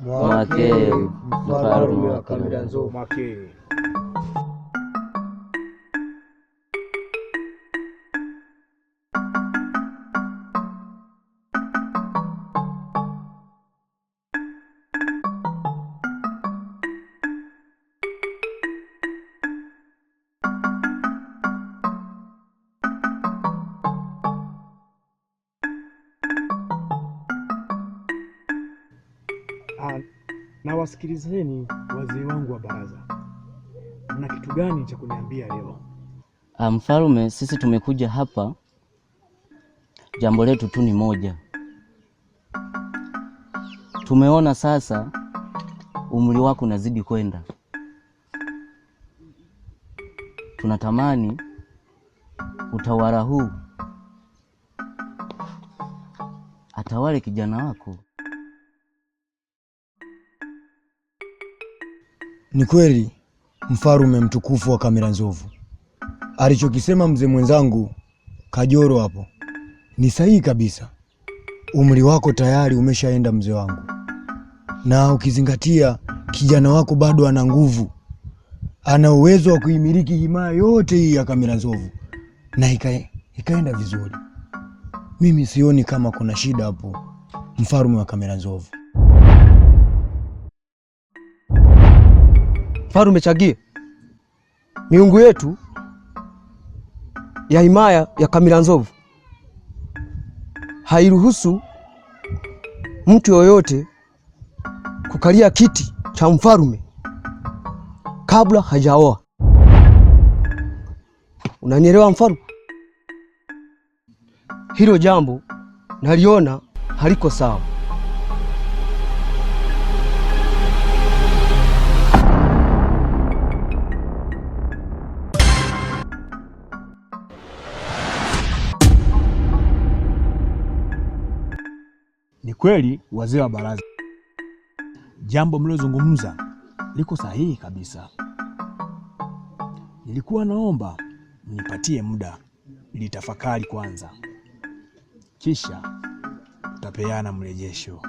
Mwake mfalme wa Kamilanzovu. Mwake. Na wasikilizeni wazee wangu wa baraza. Mna kitu gani cha kuniambia leo? Mfalme, sisi tumekuja hapa, jambo letu tu ni moja. Tumeona sasa umri wako unazidi kwenda. Tunatamani utawala huu atawale kijana wako. Ni kweli mfalme mtukufu wa Kamilanzovu, alichokisema mzee mwenzangu Kajoro hapo ni sahihi kabisa. Umri wako tayari umeshaenda mzee wangu, na ukizingatia kijana wako bado ana nguvu, ana uwezo wa kuimiliki himaya yote hii ya Kamilanzovu na ikaenda vizuri. Mimi sioni kama kuna shida hapo mfalme wa Kamilanzovu. Mfalme Chagie, miungu yetu ya himaya ya Kamilanzovu hairuhusu mtu yoyote kukalia kiti cha mfalme kabla hajaoa. Unanielewa mfalme? Hilo jambo naliona haliko sawa. Ni kweli wazee wa baraza, jambo mlilozungumza liko sahihi kabisa. Nilikuwa naomba mnipatie muda nilitafakari kwanza, kisha tutapeana mrejesho.